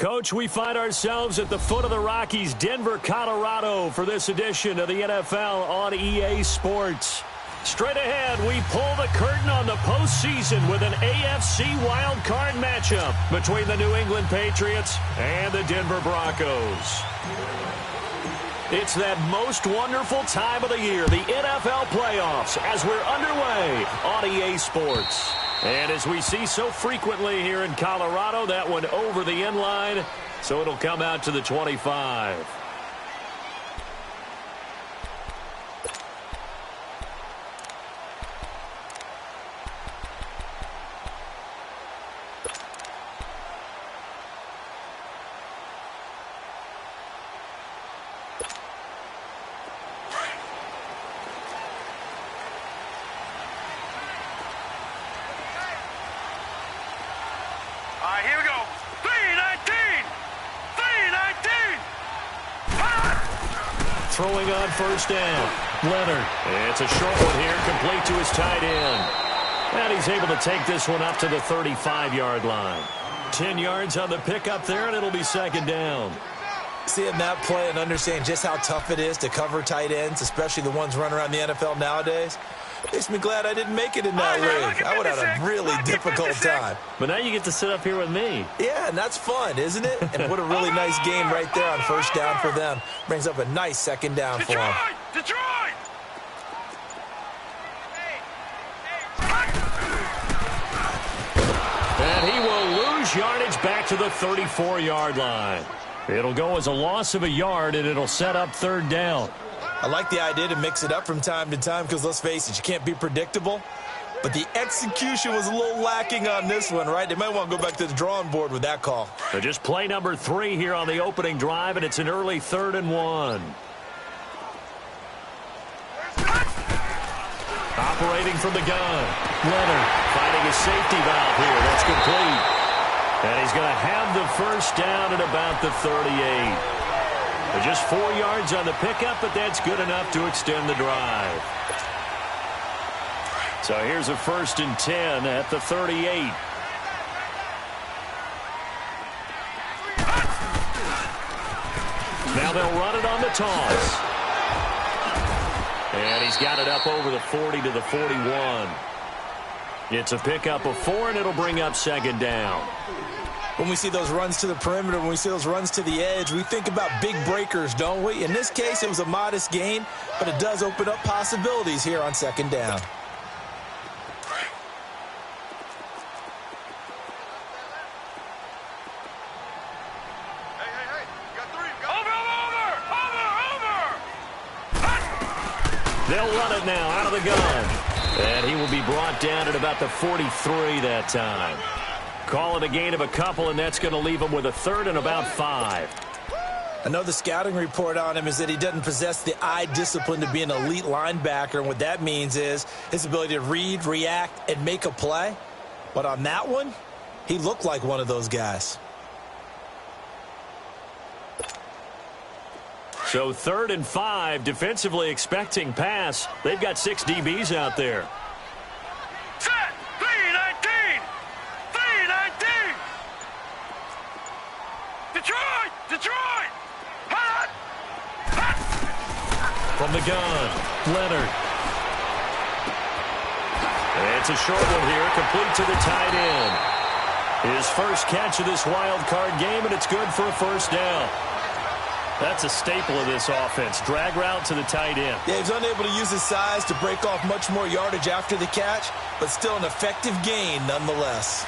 Coach, we find ourselves at the foot of the Rockies, Denver, Colorado, for this edition of the NFL on EA Sports. Straight ahead, we pull the curtain on the postseason with an AFC wildcard matchup between the New England Patriots and the Denver Broncos. It's that most wonderful time of the year, the NFL playoffs, as we're underway on EA Sports. And as we see so frequently here in Colorado, that one over the end line, so it'll come out to the 25. Here we go. 319! 319! Throwing on first down. Leonard. It's a short one here, complete to his tight end. And he's able to take this one up to the 35-yard line. 10 yards on the pickup there, and it'll be second down. Seeing that play and understanding just how tough it is to cover tight ends, especially the ones running around the NFL nowadays, makes me glad I didn't make it in that league. I would have had a really difficult time. But now you get to sit up here with me. Yeah, and that's fun, isn't it? And what a really nice game right there on first down for them. Brings up a nice second down for them. Detroit! And he will lose yardage back to the 34-yard line. It'll go as a loss of a yard, and it'll set up third down. I like the idea to mix it up from time to time because, let's face it, you can't be predictable. But the execution was a little lacking on this one, right? They might want to go back to the drawing board with that call. So just play number 3 here on the opening drive, and it's an early 3rd and 1. Operating from the gun. Leonard finding a safety valve here. That's complete. And he's going to have the first down at about the 38. Just 4 yards on the pickup, but that's good enough to extend the drive. So here's a 1st and 10 at the 38. Now they'll run it on the toss. And he's got it up over the 40 to the 41. It's a pickup of 4, and it'll bring up second down. When we see those runs to the perimeter, when we see those runs to the edge, we think about big breakers, don't we? In this case, it was a modest gain, but it does open up possibilities here on second down. Hey, you got 3. Over! They'll run it now out of the gun. And he will be brought down at about the 43 that time. Call it a gain of a couple, and that's going to leave him with a 3rd and about 5. I know the scouting report on him is that he doesn't possess the eye discipline to be an elite linebacker, and what that means is his ability to read, react, and make a play. But on that one, he looked like one of those guys. So 3rd and 5, defensively expecting pass. They've got 6 DBs out there. Set! 319! 319! Detroit! Hot! From the gun, Leonard. It's a short one here, complete to the tight end. His first catch of this wild card game, and it's good for a first down. That's a staple of this offense. Drag route to the tight end. Yeah, he's unable to use his size to break off much more yardage after the catch, but still an effective gain nonetheless.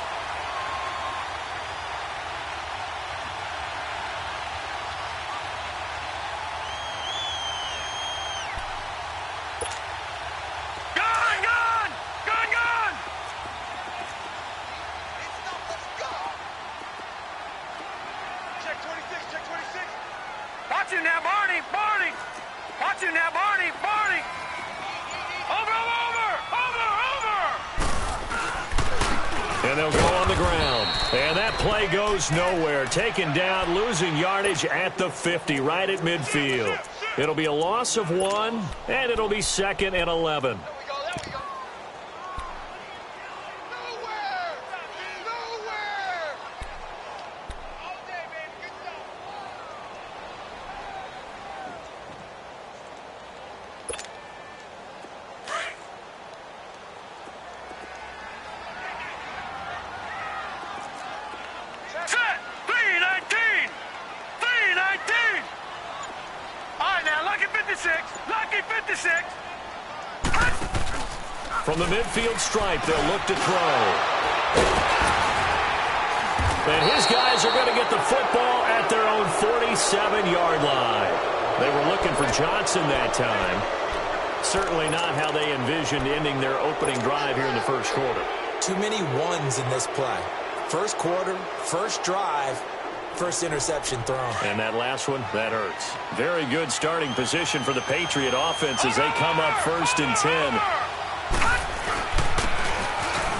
Watch him now, Barney! Watch him now, Barney! Over! And they'll go on the ground. And that play goes nowhere. Taken down, losing yardage at the 50, right at midfield. It'll be a loss of 1, and it'll be 2nd and 11. Lucky 56. Lucky 56. From the midfield stripe, they'll look to throw. And his guys are going to get the football at their own 47-yard line. They were looking for Johnson that time. Certainly not how they envisioned ending their opening drive here in the first quarter. Too many ones in this play. First quarter, first drive, first interception thrown. And that last one, that hurts. Very good starting position for the Patriot offense as they come up 1st and 10.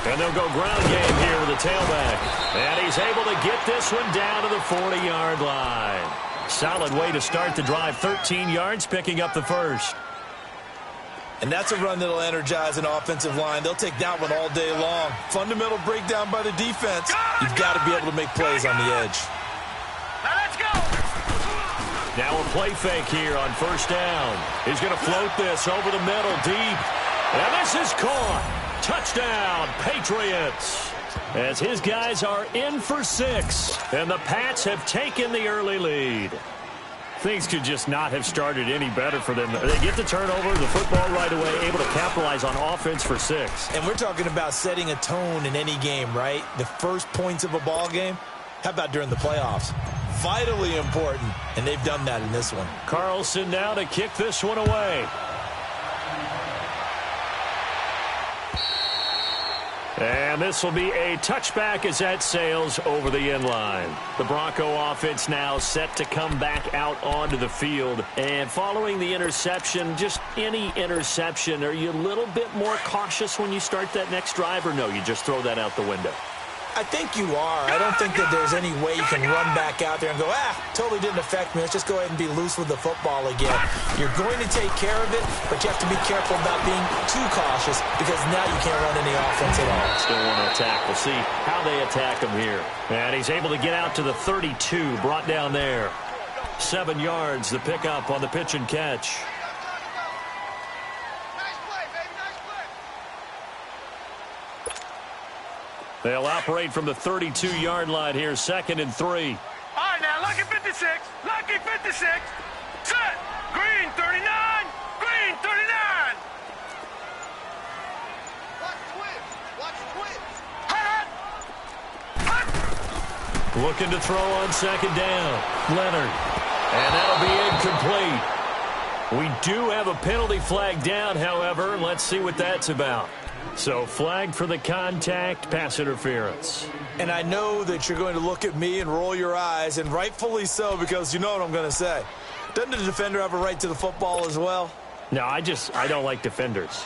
And they'll go ground game here with the tailback. And he's able to get this one down to the 40-yard line. Solid way to start the drive. 13 yards, picking up the first. And that's a run that'll energize an offensive line. They'll take that one all day long. Fundamental breakdown by the defense. You've got to be able to make plays on the edge. Now let's go. Now a play fake here on 1st down. He's going to float this over the middle deep. And this is caught. Touchdown, Patriots. As his guys are in for 6. And the Pats have taken the early lead. Things could just not have started any better for them. They get the turnover, the football right away, able to capitalize on offense for 6. And we're talking about setting a tone in any game, right? The first points of a ball game. How about during the playoffs? Vitally important, and they've done that in this one. Carlson now to kick this one away. And this will be a touchback as that sails over the end line. The Bronco offense now set to come back out onto the field. And following the interception, just any interception, are you a little bit more cautious when you start that next drive, or no, you just throw that out the window? I think you are. I don't think that there's any way you can run back out there and go, totally didn't affect me. Let's just go ahead and be loose with the football again. You're going to take care of it, but you have to be careful about being too cautious because now you can't run any offense at all. Still want to attack. We'll see how they attack him here. And he's able to get out to the 32, brought down there. 7 yards, the pickup on the pitch and catch. They'll operate from the 32-yard line here, 2nd and 3. All right, now, lucky 56. Lucky 56. Set. Green 39. Green 39. Watch twins. Watch twins. Hut. Looking to throw on 2nd down. Leonard. And that'll be incomplete. We do have a penalty flag down, however. Let's see what that's about. So flag for the contact, pass interference. And I know that you're going to look at me and roll your eyes, and rightfully so, because you know what I'm going to say. Doesn't the defender have a right to the football as well? No, I don't like defenders.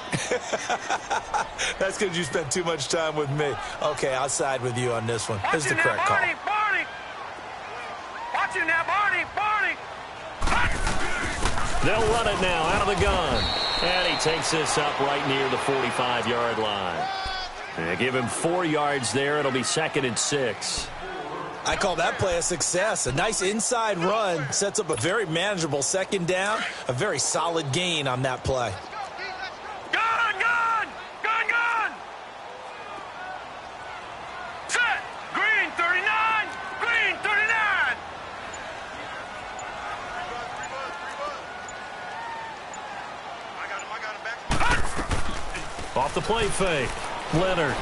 That's because you spent too much time with me. Okay, I'll side with you on this one. Here's the correct call. Barney. Watch it now, Barney. They'll run it now out of the gun. And he takes this up right near the 45-yard line. They give him 4 yards there. It'll be 2nd and 6. I call that play a success. A nice inside run sets up a very manageable 2nd down. A very solid gain on that play. Gun! Set! Green 39! Green 39! Off the play fake. Leonard.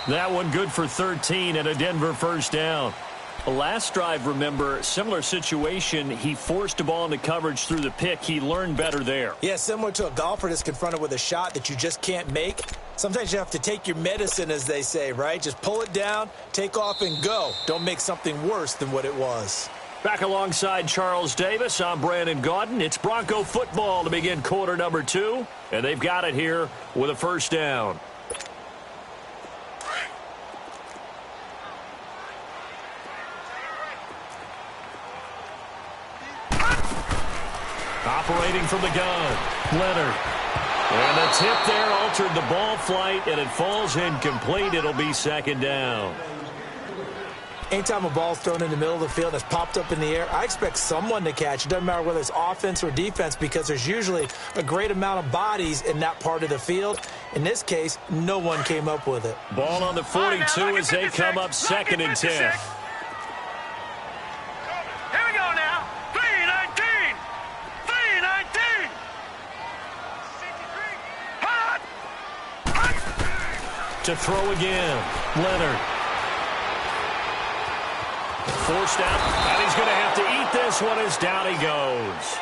That one good for 13 and a Denver 1st down. The last drive, remember, similar situation. He forced a ball into coverage through the pick. He learned better there. Yeah, similar to a golfer that's confronted with a shot that you just can't make. Sometimes you have to take your medicine, as they say, right? Just pull it down, take off, and go. Don't make something worse than what it was. Back alongside Charles Davis, I'm Brandon Gaudin. It's Bronco football to begin quarter number 2, and they've got it here with a 1st down. Operating from the gun, Leonard. And the tip there altered the ball flight, and it falls incomplete. It'll be 2nd down. Anytime a ball's thrown in the middle of the field that's popped up in the air, I expect someone to catch. It doesn't matter whether it's offense or defense because there's usually a great amount of bodies in that part of the field. In this case, no one came up with it. Ball on the 42 as they come up 2nd and 10. Here we go now. 3-19. 3-19. Hot. To throw again. Leonard. Forced out, and he's going to have to eat this one as down he goes.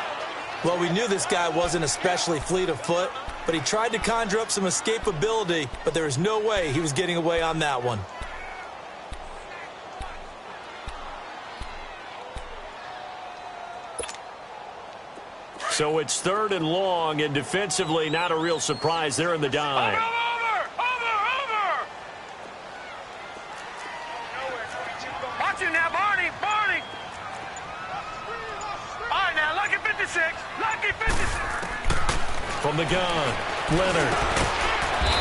Well, we knew this guy wasn't especially fleet of foot, but he tried to conjure up some escapability, but there was no way he was getting away on that one. So it's 3rd and long, and defensively not a real surprise there in the dime. Over. Watch it now, Barney. All right, now, lucky 56. Lucky 56. From the gun, Leonard.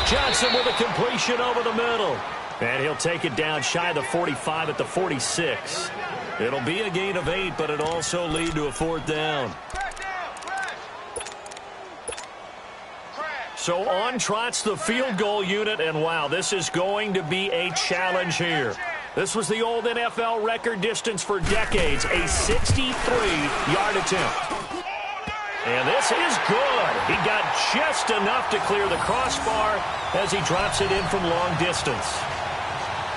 Johnson with a completion over the middle. And he'll take it down shy of the 45 at the 46. It'll be a gain of 8, but it'll also lead to a 4th down. So on trots the field goal unit, and wow, this is going to be a challenge here. This was the old NFL record distance for decades, a 63-yard attempt. And this is good. He got just enough to clear the crossbar as he drops it in from long distance.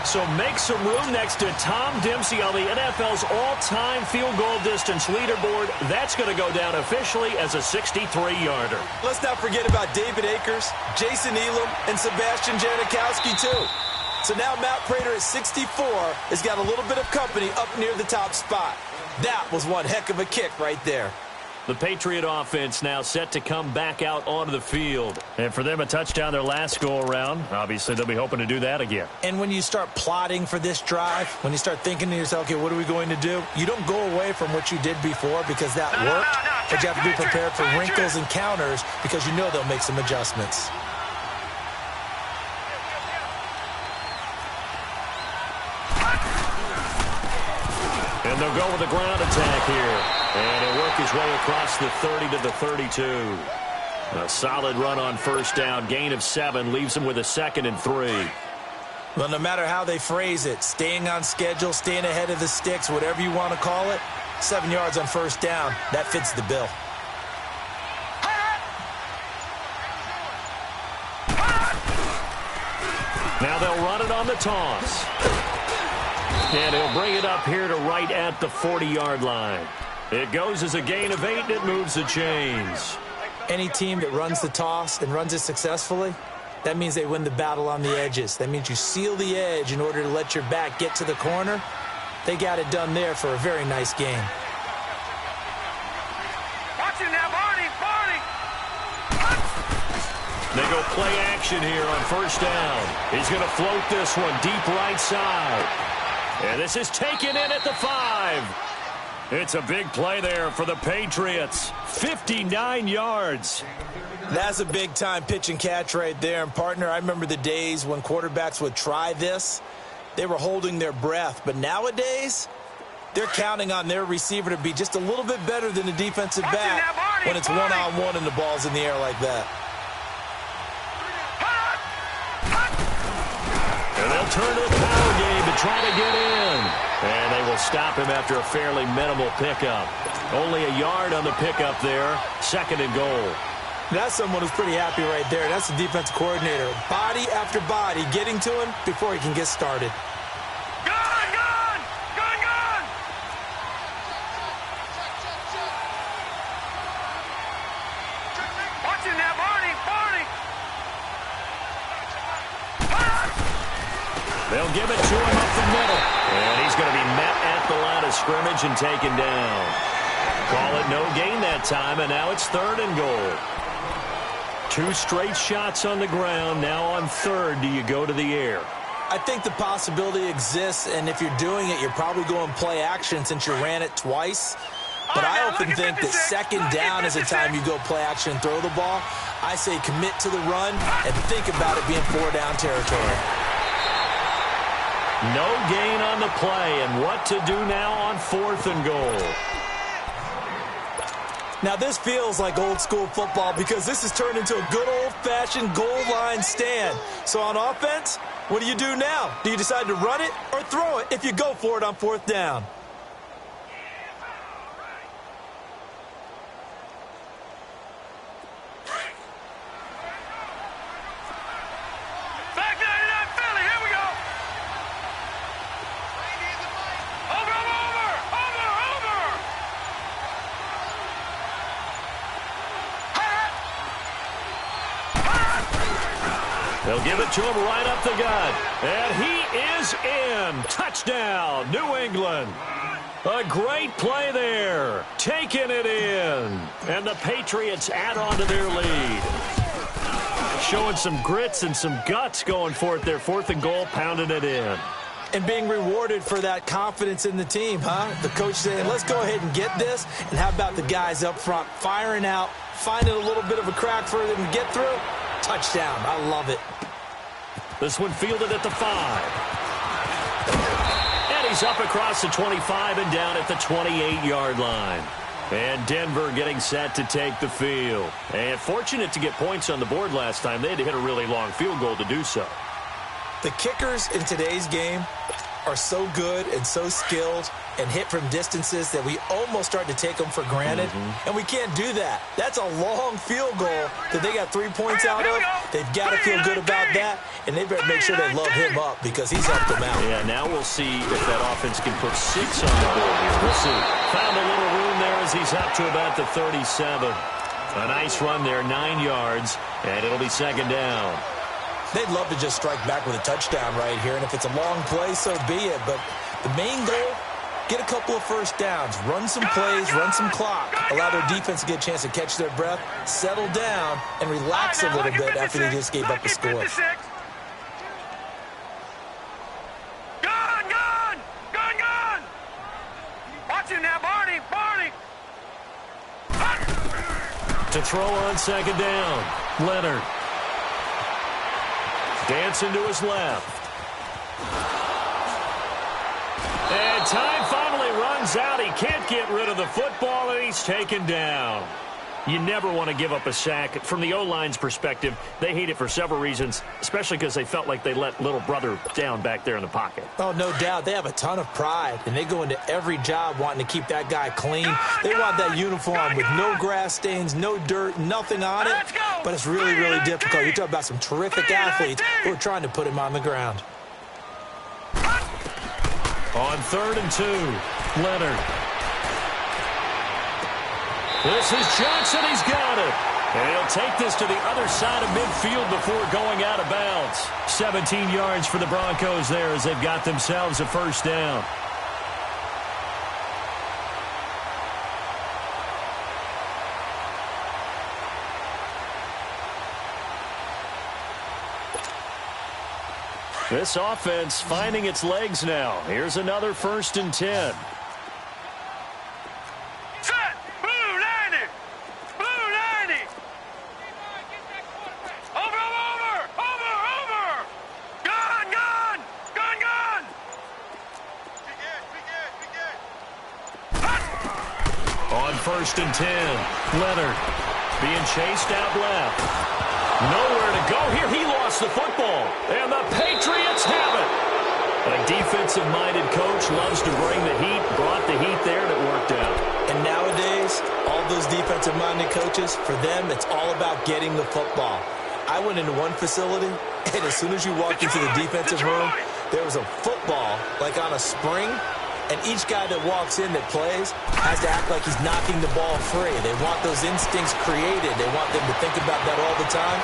So make some room next to Tom Dempsey on the NFL's all-time field goal distance leaderboard. That's going to go down officially as a 63-yarder. Let's not forget about David Akers, Jason Elam, and Sebastian Janikowski, too. So now Matt Prater at 64 has got a little bit of company up near the top spot. That was one heck of a kick right there. The Patriot offense now set to come back out onto the field. And for them, a touchdown their last go-around. Obviously, they'll be hoping to do that again. And when you start plotting for this drive, when you start thinking to yourself, okay, what are we going to do? You don't go away from what you did before because that worked. But you have to be prepared for wrinkles and counters because you know they'll make some adjustments. And they'll go with a ground attack here. And he'll work his way across the 30 to the 32. A solid run on first down. Gain of 7 leaves him with a 2nd and 3. Well, no matter how they phrase it, staying on schedule, staying ahead of the sticks, whatever you want to call it, 7 yards on first down, that fits the bill. Now they'll run it on the toss. And he'll bring it up here to right at the 40-yard line. It goes as a gain of 8, and it moves the chains. Any team that runs the toss and runs it successfully, that means they win the battle on the edges. That means you seal the edge in order to let your back get to the corner. They got it done there for a very nice game. Watch it now, Barney. They go play action here on first down. He's going to float this one deep right side. And this is taken in at the 5. It's a big play there for the Patriots. 59 yards. That's a big-time pitch and catch right there. And, partner, I remember the days when quarterbacks would try this. They were holding their breath. But nowadays, they're counting on their receiver to be just a little bit better than the defensive back when it's one-on-one and the ball's in the air like that. And they'll turn to the power game to try to get in. And they will stop him after a fairly minimal pickup. Only a yard on the pickup there. 2nd and goal. That's someone who's pretty happy right there. That's the defensive coordinator. Body after body getting to him before he can get started. Watching that, Barney. They'll give it to him up the middle. And he's going to be met at the line of scrimmage and taken down. Call it no gain that time, and now it's 3rd and goal. 2 straight shots on the ground. Now on 3rd, do you go to the air? I think the possibility exists, and if you're doing it, you're probably going play action since you ran it twice. But I often think that 2nd down is the time you go play action and throw the ball. I say commit to the run and think about it being 4-down territory. No gain on the play, and what to do now on 4th and goal. Now, this feels like old-school football because this has turned into a good old-fashioned goal line stand. So on offense, what do you do now? Do you decide to run it or throw it if you go for it on 4th down? They'll give it to him right up the gut. And he is in. Touchdown, New England. A great play there. Taking it in. And the Patriots add on to their lead. Showing some grits and some guts going for it there. 4th and goal, pounding it in. And being rewarded for that confidence in the team, huh? The coach saying, let's go ahead and get this. And how about the guys up front firing out, finding a little bit of a crack for them to get through? Touchdown. I love it. This one fielded at the 5. And he's up across the 25 and down at the 28-yard line. And Denver getting set to take the field. And fortunate to get points on the board last time. They had to hit a really long field goal to do so. The kickers in today's game are so good and so skilled and hit from distances that we almost start to take them for granted. And we can't do that. That's a long field goal that they got 3 points out of. They've got to feel good about that, and they better make sure they love him up because he's helped them out. Yeah, now we'll see if that offense can put 6 on the board here. We'll see. Found a little room there as he's up to about the 37. A nice run there, 9 yards, and it'll be 2nd down. They'd love to just strike back with a touchdown right here, and if it's a long play, so be it. But the main goal, get a couple of first downs, run some plays, run some clock, allow their defense to get a chance to catch their breath, settle down, and relax a little bit after they just gave up a score. Gun! Watch him now, Barney! To throw on 2nd down, Leonard. Dancing to his left. And time finally runs out. He can't get rid of the football, and he's taken down. You never want to give up a sack. From the O-line's perspective, they hate it for several reasons, especially because they felt like they let little brother down back there in the pocket. Oh, no doubt. They have a ton of pride, and they go into every job wanting to keep that guy clean. They want that uniform with no grass stains, no dirt, nothing on it. But it's really, really difficult. You're talking about some terrific athletes who are trying to put him on the ground. On 3rd and 2, Leonard. This is Johnson. He's got it. And he'll take this to the other side of midfield before going out of bounds. 17 yards for the Broncos there as they've got themselves a 1st down. This offense finding its legs now. Here's another 1st and 10. On 1st and 10, Leonard being chased out left. Nowhere to go here. He lost the football, and the Patriots have it. A defensive-minded coach loves to bring the heat, brought the heat there, and it worked out. And nowadays, all those defensive-minded coaches, for them, it's all about getting the football. I went into one facility, and as soon as you walked into the defensive room, there was a football, like on a spring, and each guy that walks in that plays has to act like he's knocking the ball free. They want those instincts created. They want them to think about that all the time,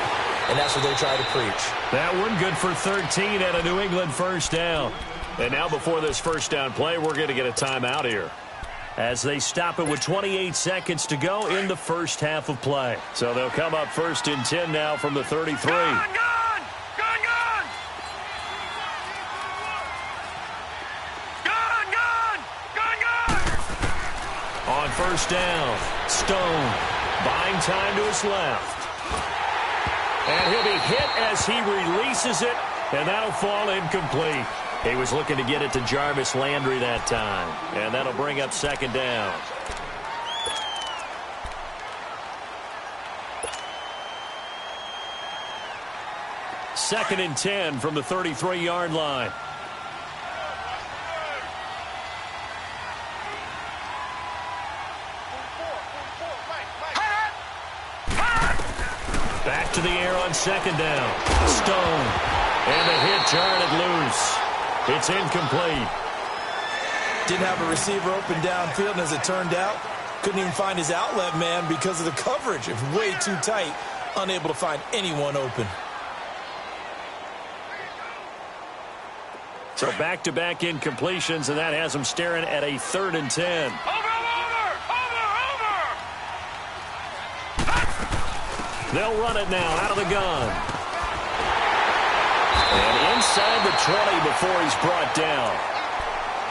and that's what they try to preach. That one good for 13 at a New England 1st down. And now before this 1st down play, we're going to get a timeout here as they stop it with 28 seconds to go in the 1st half of play. So they'll come up 1st and 10 now from the 33. On 1st down, Stone buying time to his left. And he'll be hit as he releases it, and that'll fall incomplete. He was looking to get it to Jarvis Landry that time. And that'll bring up second down. Second and 10 from the 33-yard line. Back to the air on second down. Stone. And the hit jarred it loose. It's incomplete. Didn't have a receiver open downfield, and as it turned out, couldn't even find his outlet man because of the coverage. It was way too tight, unable to find anyone open. So back-to-back incompletions, and that has them staring at a 3rd and 10. They'll run it now out of the gun. And inside the 20 before he's brought down.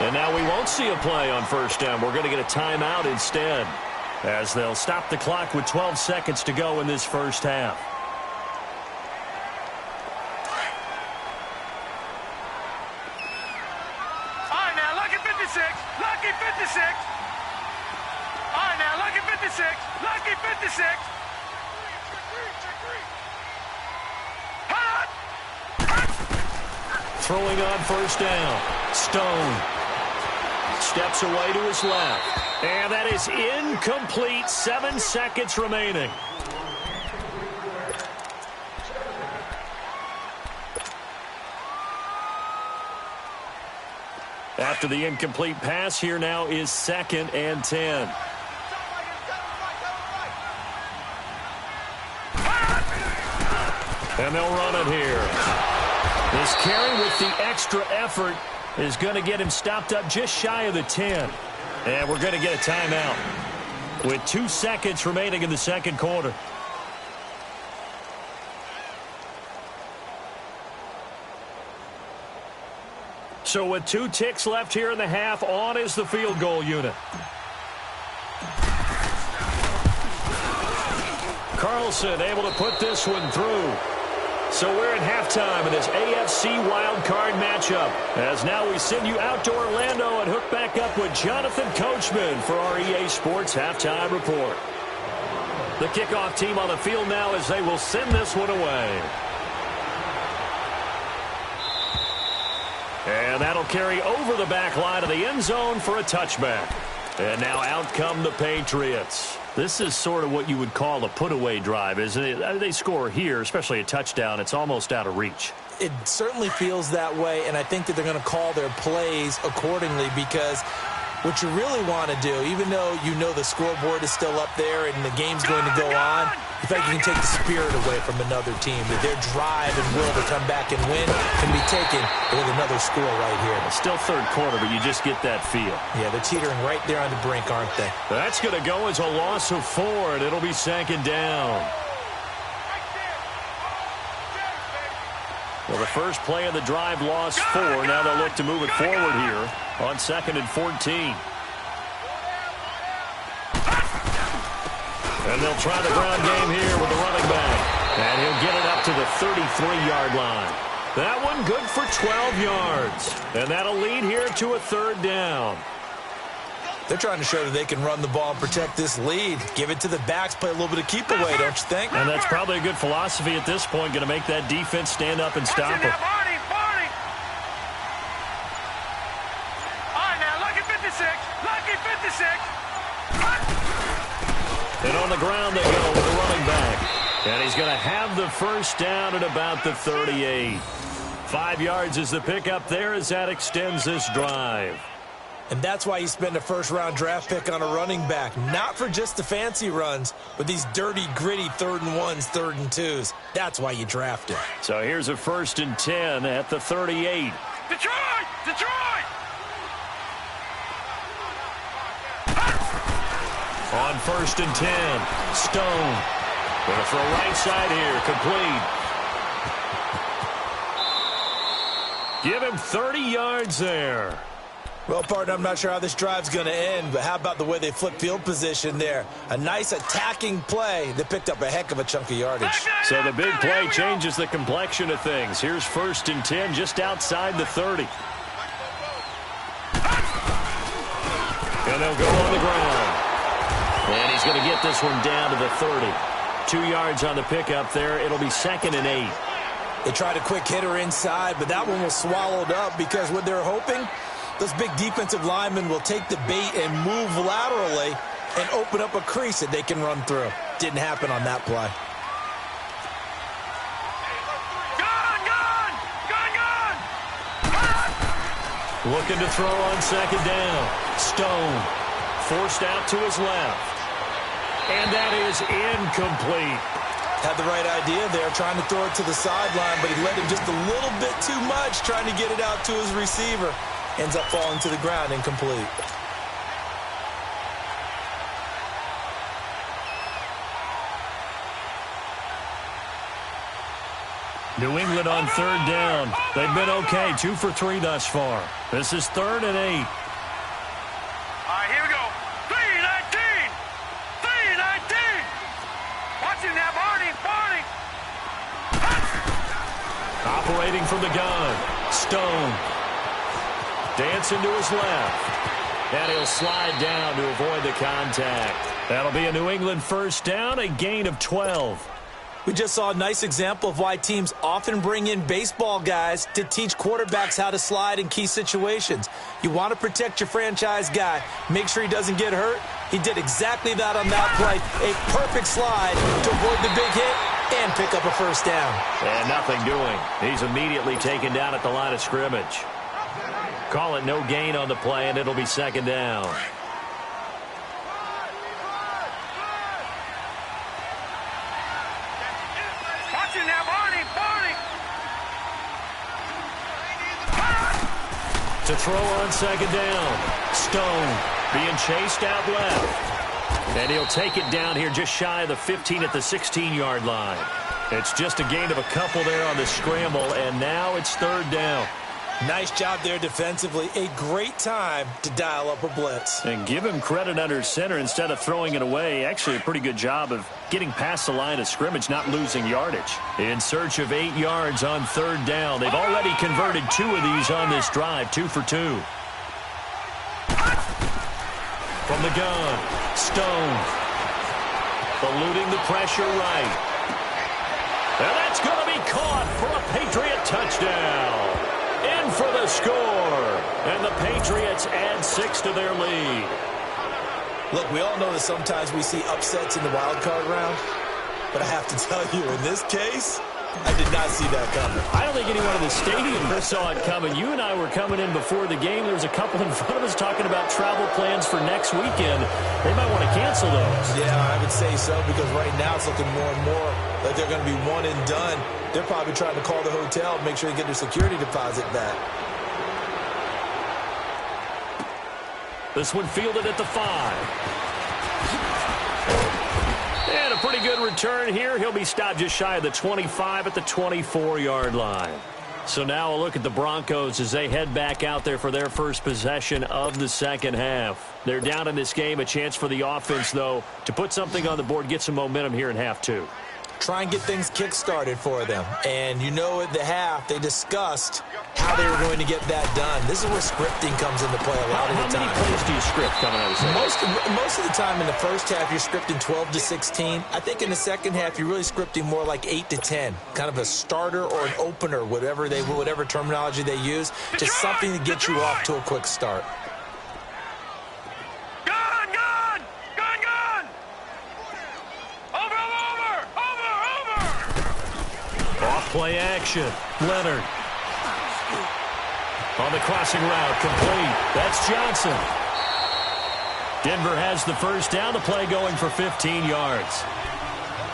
And now we won't see a play on first down. We're going to get a timeout instead, as they'll stop the clock with 12 seconds to go in this first half. All right, now, lucky 56. Lucky 56. All right, now, lucky 56. Lucky 56. Throwing on first down. Stone steps away to his left. And that is incomplete. 7 seconds remaining. After the incomplete pass, here now is 2nd and 10. And they'll run it here. This carry with the extra effort is going to get him stopped up just shy of the 10. And we're going to get a timeout with 2 seconds remaining in the second quarter. So with 2 ticks left here in the half, on is the field goal unit. Carlson able to put this one through. So we're at halftime in this AFC wildcard matchup. As now we send you out to Orlando and hook back up with Jonathan Coachman for our EA Sports Halftime Report. The kickoff team on the field now as they will send this one away. And that'll carry over the back line of the end zone for a touchback. And now out come the Patriots. This is sort of what you would call a put-away drive, isn't it? They score here, especially a touchdown. It's almost out of reach. It certainly feels that way, and I think that they're going to call their plays accordingly, because what you really want to do, even though you know the scoreboard is still up there and the game's going to go on, you think you can take the spirit away from another team. That their drive and will to come back and win can be taken with another score right here. It's still third quarter, but you just get that feel. Yeah, they're teetering right there on the brink, aren't they? That's going to go as a loss of 4, and it'll be 2nd down. Well, the first play of the drive lost 4. Now they'll look to move it forward here on 2nd and 14. And they'll try the ground game here with the running back. And he'll get it up to the 33-yard line. That one good for 12 yards. And that'll lead here to a 3rd down. They're trying to show that they can run the ball and protect this lead. Give it to the backs, play a little bit of keep away, don't you think? And that's probably a good philosophy at this point, going to make that defense stand up and stop them. All right, now, lucky 56. Lucky 56. And on the ground they go with the running back. And he's going to have the first down at about the 38. 5 yards is the pickup there as that extends this drive. And that's why you spend a first-round draft pick on a running back. Not for just the fancy runs, but these dirty, gritty 3rd and 1s, 3rd and 2s. That's why you draft him. So here's a 1st and 10 at the 38. Detroit! Detroit! On 1st and 10, Stone. Going to throw right side here, complete. Give him 30 yards there. Well, partner, I'm not sure how this drive's going to end, but how about the way they flip field position there? A nice attacking play that picked up a heck of a chunk of yardage. So the big play changes the complexion of things. Here's 1st and 10 just outside the 30. And they'll go on the ground. And he's going to get this one down to the 30. 2 yards on the pickup there. It'll be 2nd and 8. They tried a quick hitter inside, but that one was swallowed up because what they're hoping, those big defensive linemen will take the bait and move laterally and open up a crease that they can run through. Didn't happen on that play. Looking to throw on 2nd down. Stone forced out to his left. And that is incomplete. Had the right idea there, trying to throw it to the sideline, but he let him just a little bit too much, trying to get it out to his receiver. Ends up falling to the ground, incomplete. New England on 3rd down. They've been okay, 2 for 3 thus far. This is 3rd and 8. All right, here we go. 3-19. 3-19. Watch him now, Barney. Operating from the gun. Stone. Dancing to his left. And he'll slide down to avoid the contact. That'll be a New England 1st down, a gain of 12. We just saw a nice example of why teams often bring in baseball guys to teach quarterbacks how to slide in key situations. You want to protect your franchise guy. Make sure he doesn't get hurt. He did exactly that on that play. A perfect slide to avoid the big hit and pick up a 1st down. And nothing doing. He's immediately taken down at the line of scrimmage. Call it no gain on the play, and it'll be 2nd down. To throw on 2nd down. Stone being chased out left. And he'll take it down here just shy of the 15 at the 16-yard line. It's just a gain of a couple there on the scramble, and now it's 3rd down. Nice job there defensively. A great time to dial up a blitz. And give him credit under center instead of throwing it away. Actually, a pretty good job of getting past the line of scrimmage, not losing yardage. In search of 8 yards on 3rd down. They've already converted 2 of these on this drive, 2 for 2. From the gun, Stone. Eluding the pressure right. And that's going to be caught for a Patriot touchdown. In for the score. And the Patriots add 6 to their lead. Look, we all know that sometimes we see upsets in the wild card round. But I have to tell you, in this case, I did not see that coming. I don't think anyone in the stadium saw it coming. You and I were coming in before the game. There was a couple in front of us talking about travel plans for next weekend. They might want to cancel those. Yeah, I would say so, because right now it's looking more and more like they're going to be one and done. They're probably trying to call the hotel and make sure they get their security deposit back. This one fielded at the 5. And a pretty good return here. He'll be stopped just shy of the 25 at the 24-yard line. So now a look at the Broncos as they head back out there for their first possession of the 2nd half. They're down in this game. A chance for the offense, though, to put something on the board, get some momentum here in half 2. Try and get things kick-started for them. And you know at the half, they discussed how they were going to get that done. This is where scripting comes into play a lot of the time. How many plays do you script coming out of the second? Most of the time in the first half, you're scripting 12 to 16. I think in the second half, you're really scripting more like 8 to 10. Kind of a starter or an opener, whatever terminology they use. Just something to get you off to a quick start. Play action. Leonard. On the crossing route, complete. That's Johnson. Denver has the 1st down. The play going for 15 yards.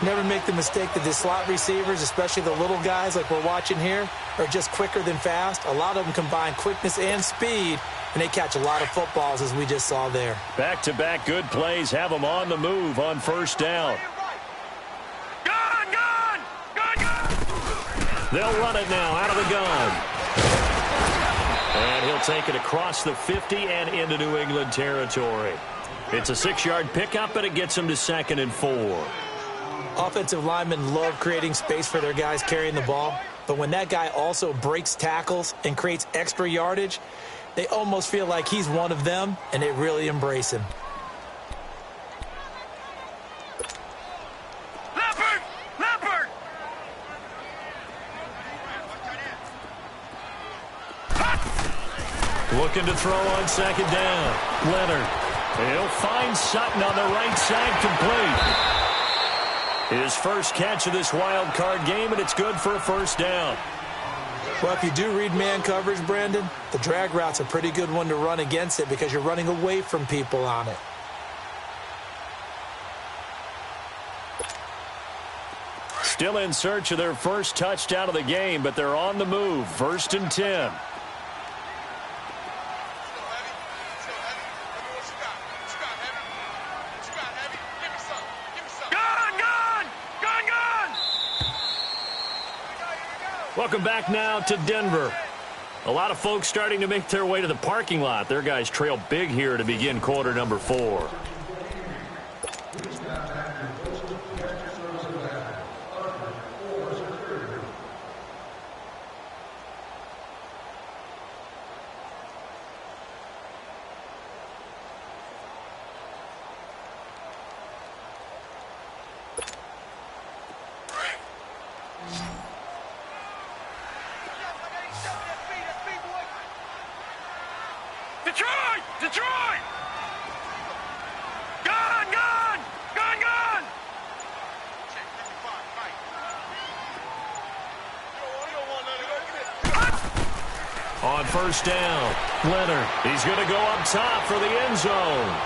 Never make the mistake that the slot receivers, especially the little guys like we're watching here, are just quicker than fast. A lot of them combine quickness and speed, and they catch a lot of footballs, as we just saw there. Back-to-back good plays have them on the move on 1st down. They'll run it now out of the gun. And he'll take it across the 50 and into New England territory. It's a 6-yard pickup, and it gets him to 2nd and 4. Offensive linemen love creating space for their guys carrying the ball. But when that guy also breaks tackles and creates extra yardage, They almost feel like he's one of them, and they really embrace him. Leopard! Looking to throw on second down. Leonard. He'll find Sutton on the right side, complete. His first catch of this wild card game, and it's good for a first down. Well, if you do read man coverage, Brandon, the drag route's a pretty good one to run against it because you're running away from people on it. Still in search of their first touchdown of the game, but they're on the move. 1st and 10. Welcome back now to Denver. A lot of folks starting to make their way to the parking lot. Their guys trail big here to begin quarter number 4. Detroit! Gone! On first down, Leonard. He's going to go up top for the end zone.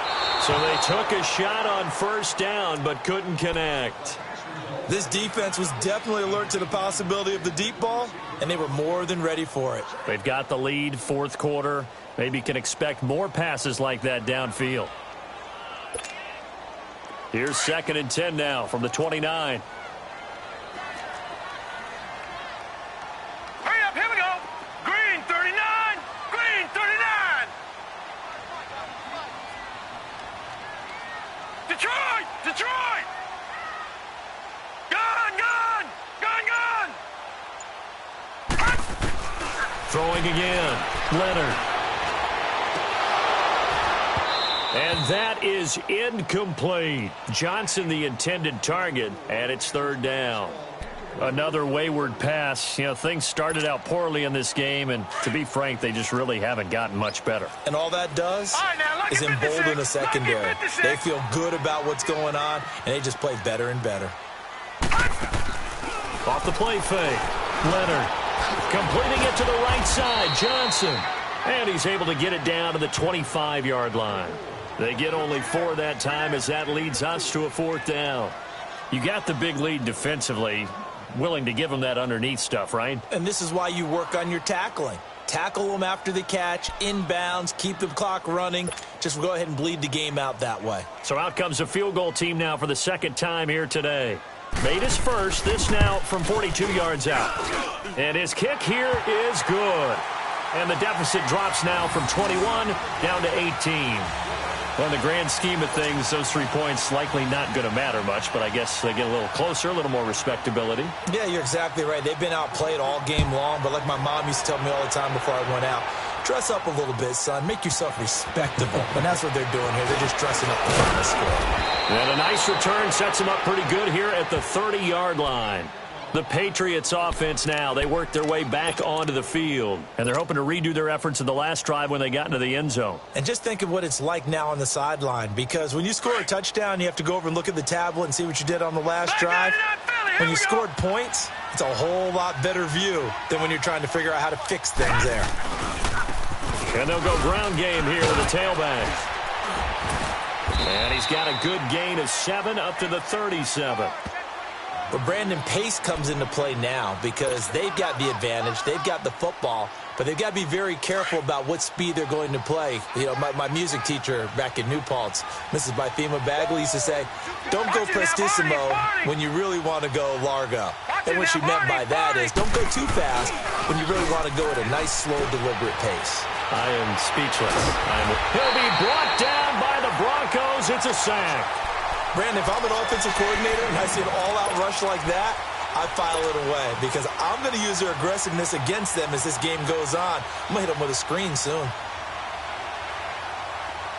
So they took a shot on first down, but couldn't connect. This defense was definitely alert to the possibility of the deep ball, and they were more than ready for it. They've got the lead, fourth quarter. Maybe can expect more passes like that downfield. Here's 2nd and 10 now from the 29. Hurry up, here we go. Green 39. Detroit! Gone! Throwing again. Leonard. And that is incomplete. Johnson the intended target, and it's 3rd down. Another wayward pass. You know, things started out poorly in this game, and to be frank, they just really haven't gotten much better. And all that does is embolden the secondary. They feel good about what's going on, and they just play better and better. Off the play fake. Leonard completing it to the right side. Johnson. And he's able to get it down to the 25-yard line. They get only 4 that time as that leads us to a 4th down. You got the big lead defensively. Willing to give them that underneath stuff, right? And this is why you work on your tackling. Tackle them after the catch, inbounds, keep the clock running. Just go ahead and bleed the game out that way. So out comes a field goal team now for the 2nd time here today. Made his first, this now from 42 yards out. And his kick here is good. And the deficit drops now from 21 down to 18. Well, in the grand scheme of things, those 3 points likely not going to matter much, but I guess they get a little closer, a little more respectability. Yeah, you're exactly right. They've been outplayed all game long, but like my mom used to tell me all the time before I went out, dress up a little bit, son. Make yourself respectable. And that's what they're doing here. They're just dressing up the final score. And a nice return sets them up pretty good here at the 30-yard line. The Patriots offense now, they work their way back onto the field, and they're hoping to redo their efforts in the last drive when they got into the end zone. And just think of what it's like now on the sideline, because when you score a touchdown, you have to go over and look at the tablet and see what you did on the last drive. When you scored points, it's a whole lot better view than when you're trying to figure out how to fix things there. And they'll go ground game here with the tailback. And he's got a good gain of 7 up to the 37. But Brandon, pace comes into play now because they've got the advantage. They've got the football, but they've got to be very careful about what speed they're going to play. You know, my music teacher back in New Paltz, Mrs. Bythema Bagley, used to say, don't go prestissimo when you really want to go largo. And what she meant by that is don't go too fast when you really want to go at a nice, slow, deliberate pace. I am speechless. He'll be brought down by the Broncos. It's a sack. Brandon, if I'm an offensive coordinator and I see an all-out rush like that, I file it away because I'm going to use their aggressiveness against them as this game goes on. I'm going to hit them with a screen soon.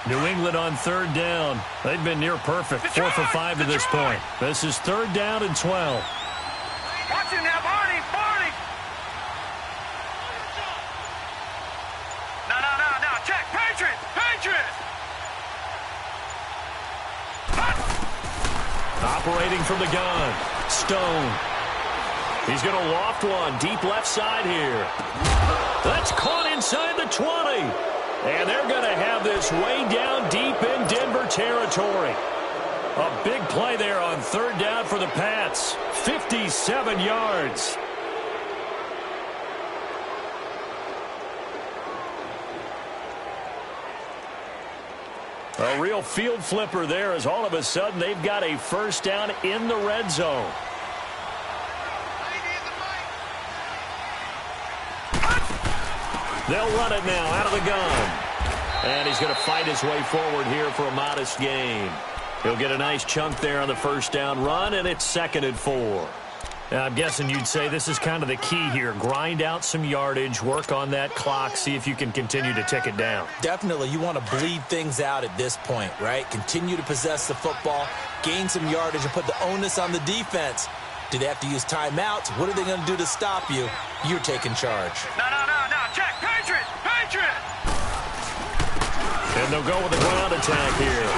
New England on third down. They've been near perfect, 4 for 5 to this point. This is third down and 12. Watch him now, Barney. No. Check. Patriot. Operating from the gun. Stone. He's going to loft one deep left side here. That's caught inside the 20. And they're going to have this way down deep in Denver territory. A big play there on third down for the Pats. 57 yards. A real field flipper there as all of a sudden they've got a first down in the red zone. They'll run it now out of the gun. And he's going to fight his way forward here for a modest gain. He'll get a nice chunk there on the first down run, and it's 2nd and 4. Now, I'm guessing you'd say this is kind of the key here. Grind out some yardage, work on that clock, see if you can continue to tick it down. Definitely. You want to bleed things out at this point, right? Continue to possess the football, gain some yardage, and put the onus on the defense. Do they have to use timeouts? What are they going to do to stop you? You're taking charge. No. Check. Patriot. And they'll go with the ground attack here.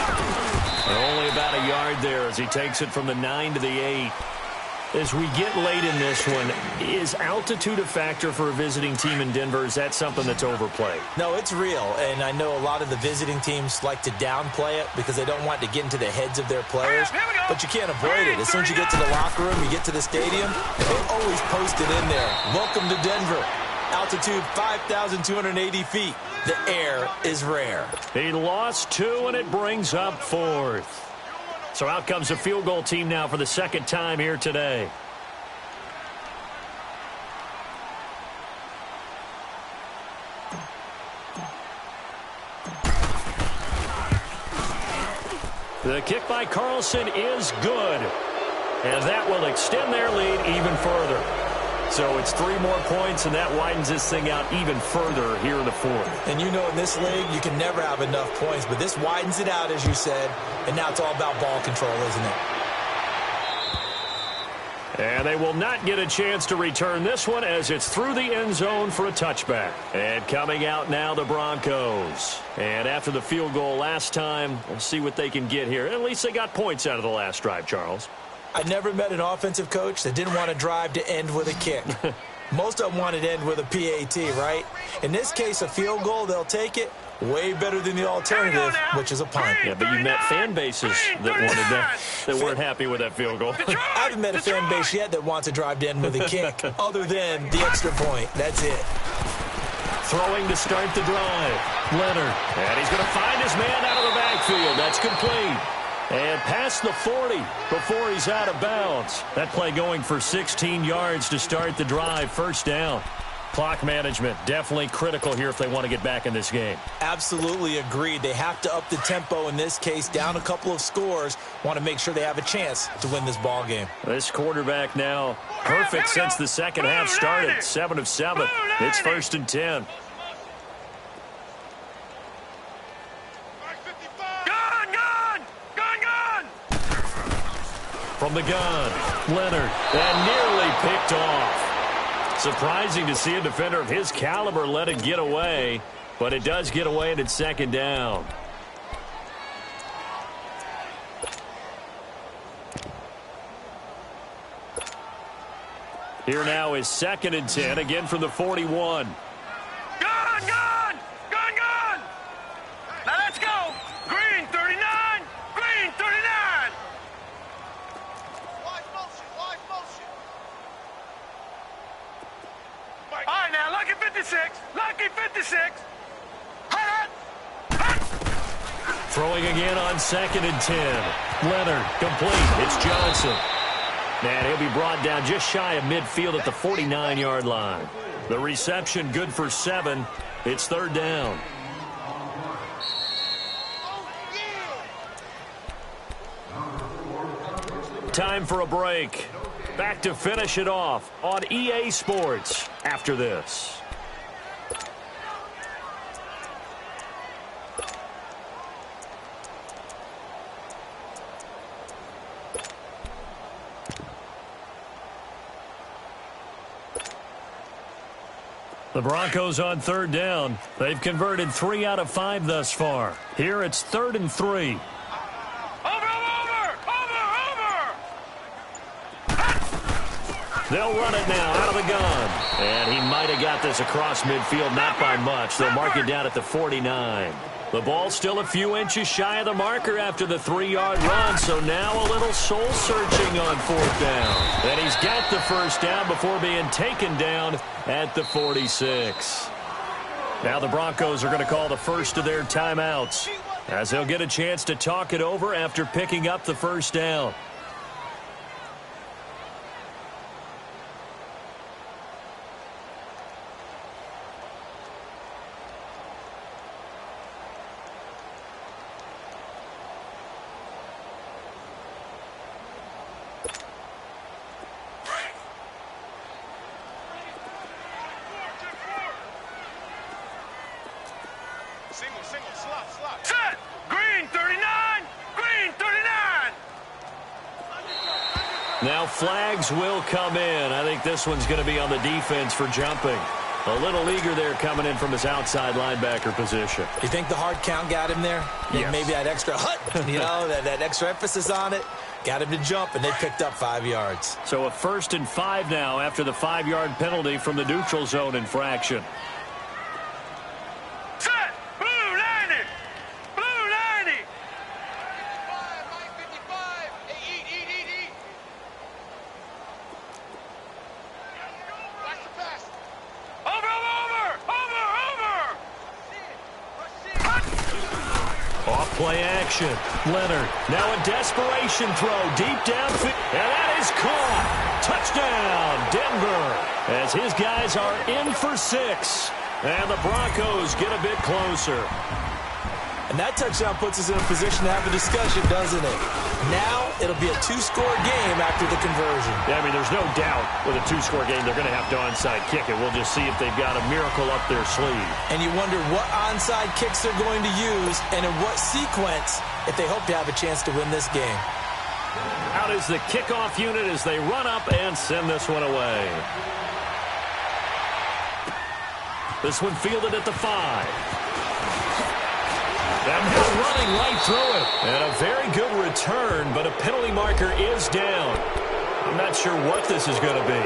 Only about a yard there as he takes it from the 9 to the 8. As we get late in this one, is altitude a factor for a visiting team in Denver? Is that something that's overplayed? No, it's real, and I know a lot of the visiting teams like to downplay it because they don't want to get into the heads of their players, but you can't avoid it. As soon as you get to the locker room, you get to the stadium, they always post it in there. Welcome to Denver. Altitude 5,280 feet. The air is rare. He lost 2, and it brings up 4th. So out comes the field goal team now for the second time here today. The kick by Carlson is good. And that will extend their lead even further. So it's 3 more points, and that widens this thing out even further here in the 4th. And you know in this league, you can never have enough points, but this widens it out, as you said, and now it's all about ball control, isn't it? And they will not get a chance to return this one as it's through the end zone for a touchback. And coming out now, the Broncos. And after the field goal last time, we'll see what they can get here. At least they got points out of the last drive, Charles. I never met an offensive coach that didn't want to drive to end with a kick. Most of them wanted to end with a PAT, right? In this case, a field goal, they'll take it. Way better than the alternative, which is a punt. Yeah, but you met fan bases that wanted that weren't happy with that field goal. I haven't met a fan base yet that wants to drive to end with a kick, other than the extra point. That's it. Throwing to start the drive. Leonard. And he's going to find his man out of the backfield. That's complete. And past the 40 before he's out of bounds. That play going for 16 yards to start the drive. First down. Clock management definitely critical here if they want to get back in this game. Absolutely agreed. They have to up the tempo in this case, down a couple of scores. Want to make sure they have a chance to win this ball game. This quarterback now perfect since the second half started. 7 of 7. It's 1st and 10. From the gun, Leonard, and nearly picked off. Surprising to see a defender of his caliber let it get away, but it does get away and it's 2nd down. Here now is 2nd and 10, again from the 41. Gun! Now let's go! Green 39! Green 39! Wide motion. All right, now, lucky 56. Hut! Throwing again on 2nd and 10. Leonard, complete. It's Johnson. And he'll be brought down just shy of midfield at the 49-yard line. The reception good for 7. It's 3rd down. Time for a break. Back to finish it off on EA Sports after this. The Broncos on third down. They've converted 3 out of 5 thus far. Here it's 3rd and 3. They'll run it now out of the gun. And he might have got this across midfield, not by much. They'll mark it down at the 49. The ball's still a few inches shy of the marker after the 3-yard run, so now a little soul-searching on 4th down. And he's got the first down before being taken down at the 46. Now the Broncos are going to call the first of their timeouts, as they'll get a chance to talk it over after picking up the first down. Set! Green 39! Green 39! Now flags will come in. I think this one's going to be on the defense for jumping. A little eager there coming in from his outside linebacker position. You think the hard count got him there? Yes. Maybe that extra that extra emphasis on it got him to jump, and they picked up 5 yards. So a 1st and 5 now after the 5-yard penalty from the neutral zone infraction. Play action. Leonard now a desperation throw deep downfield. And that is caught. Touchdown, Denver. As his guys are in for 6. And the Broncos get a bit closer. And that touchdown puts us in a position to have a discussion, doesn't it? Now it'll be a 2-score game after the conversion. Yeah, I mean, there's no doubt with a 2-score game they're going to have to onside kick it. We'll just see if they've got a miracle up their sleeve. And you wonder what onside kicks they're going to use and in what sequence if they hope to have a chance to win this game. Out is the kickoff unit as they run up and send this one away. This one fielded at the 5. And they're running right through it. And a very good return, but a penalty marker is down. I'm not sure what this is going to be.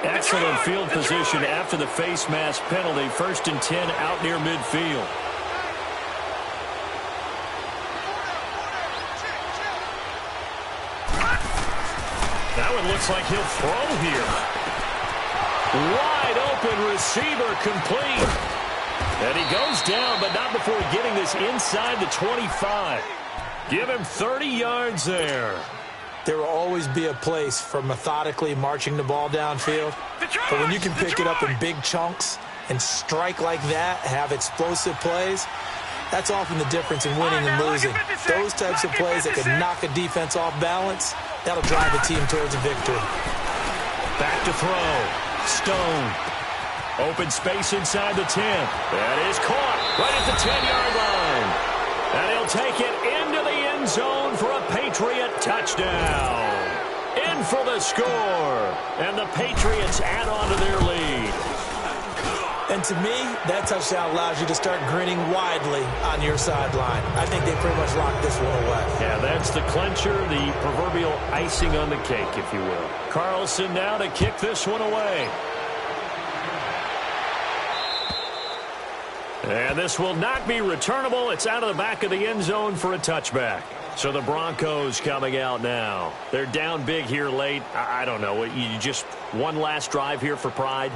Excellent field position after the face mask penalty. 1st and 10 out near midfield. That one looks like he'll throw here. Wide open receiver complete. And he goes down, but not before getting this inside the 25. Give him 30 yards there. There will always be a place for methodically marching the ball downfield. But when you can pick it up in big chunks and strike like that, have explosive plays, that's often the difference in winning and losing. Those types of plays that can knock a defense off balance, that'll drive the team towards a victory. Back to throw. Stone. Open space inside the 10. That is caught right at the 10-yard line. And he'll take it into the end zone for a Patriot touchdown. In for the score. And the Patriots add on to their lead. And to me, that touchdown allows you to start grinning widely on your sideline. I think they pretty much locked this one away. Yeah, that's the clincher, the proverbial icing on the cake, if you will. Carlson now to kick this one away. And this will not be returnable. It's out of the back of the end zone for a touchback. So the Broncos coming out now. They're down big here late. I don't know. You just one last drive here for pride?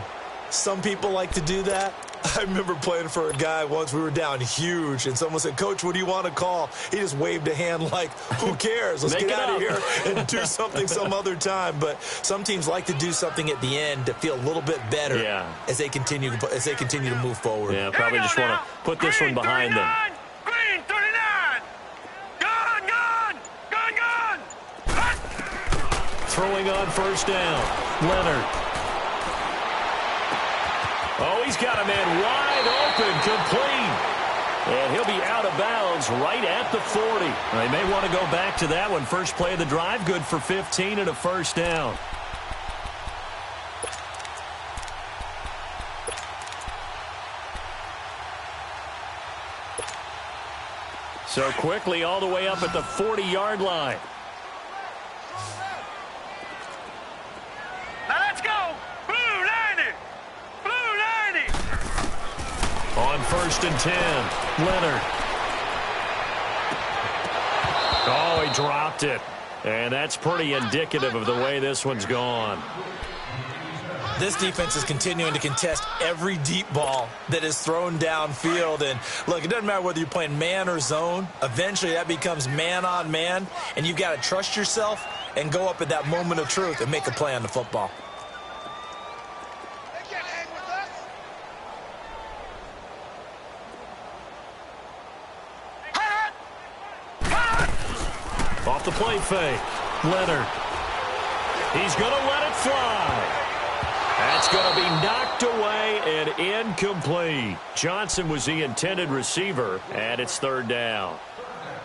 Some people like to do that. I remember playing for a guy once. We were down huge, and someone said, "Coach, what do you want to call?" He just waved a hand like, who cares? Let's get out of here and do something some other time. But some teams like to do something at the end to feel a little bit better as they continue to move forward. Yeah, probably just want to put this one behind them. Green 39! Gone! Throwing on first down. Leonard. Oh, he's got a man wide open, complete. And he'll be out of bounds right at the 40. They may want to go back to that one. First play of the drive, good for 15 and a first down. So quickly all the way up at the 40-yard line. Now let's go. Blue 90. Blue 90. On 1st and 10, Leonard. Oh, he dropped it. And that's pretty indicative of the way this one's gone. This defense is continuing to contest every deep ball that is thrown downfield. And, look, it doesn't matter whether you're playing man or zone. Eventually that becomes man on man, and you've got to trust yourself and go up at that moment of truth and make a play on the football. Off the play fake, Leonard. He's going to let it fly. That's going to be knocked away and incomplete. Johnson was the intended receiver, and it's 3rd down.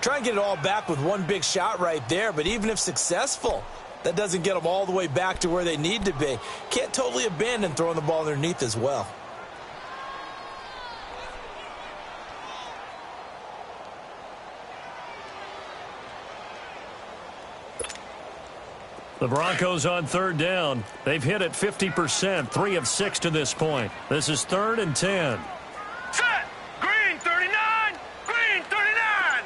Try and get it all back with one big shot right there, but even if successful, that doesn't get them all the way back to where they need to be. Can't totally abandon throwing the ball underneath as well. The Broncos on 3rd down. They've hit it 50%, 3 of 6 to this point. This is 3rd and 10. Set. Green 39. Green 39.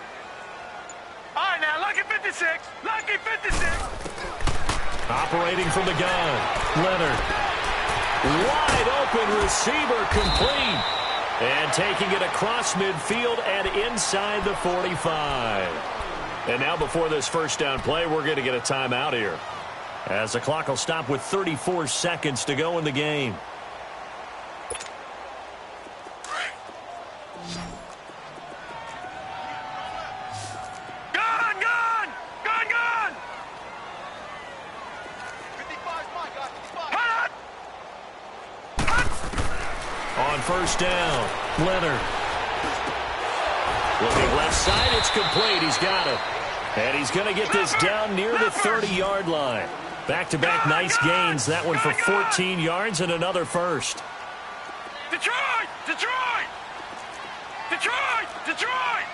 All right, now, lucky 56. Lucky 56. Operating from the gun, Leonard. Wide open receiver complete. And taking it across midfield and inside the 45. And now before this first down play, we're going to get a timeout here, as the clock will stop with 34 seconds to go in the game. Gun! Gun! Gun! Gun! 55's mine, guys. 55. On 1st down, Leonard. Looking left side, it's complete. He's got it. And he's going to get this down near the 30-yard line. Back-to-back nice gains. That one for 14 yards and another first. Detroit! Detroit! Detroit! Detroit!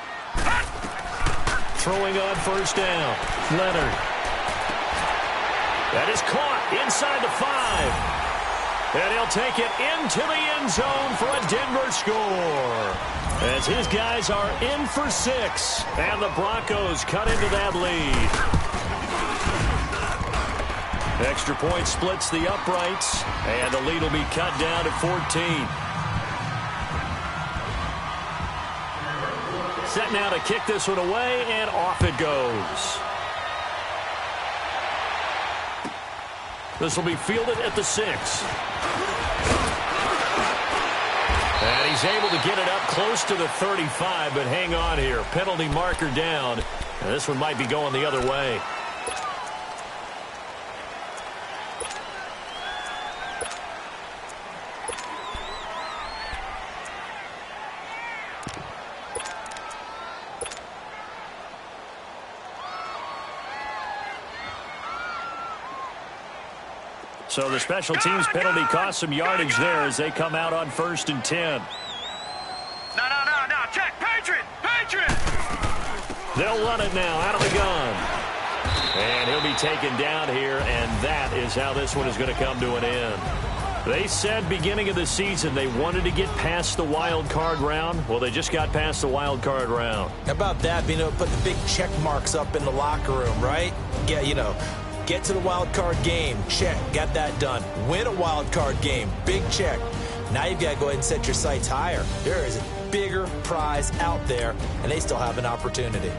Throwing on 1st down, Leonard. That is caught inside the 5. And he'll take it into the end zone for a Denver score. As his guys are in for 6. And the Broncos cut into that lead. Extra point splits the uprights. And the lead will be cut down to 14. Set now to kick this one away, and off it goes. This will be fielded at the 6. And he's able to get it up close to the 35, but hang on here. Penalty marker down. And this one might be going the other way. So the special teams penalty cost some yardage there as they come out on 1st and 10. No. Check. Patriot. Patriot. They'll run it now out of the gun. And he'll be taken down here, and that is how this one is going to come to an end. They said beginning of the season they wanted to get past the wild card round. Well, they just got past the wild card round. How about that, being able to put the big check marks up in the locker room, right? Yeah, get to the wild card game, check, got that done. Win a wild card game, big check. Now you've got to go ahead and set your sights higher. There is a bigger prize out there, and they still have an opportunity.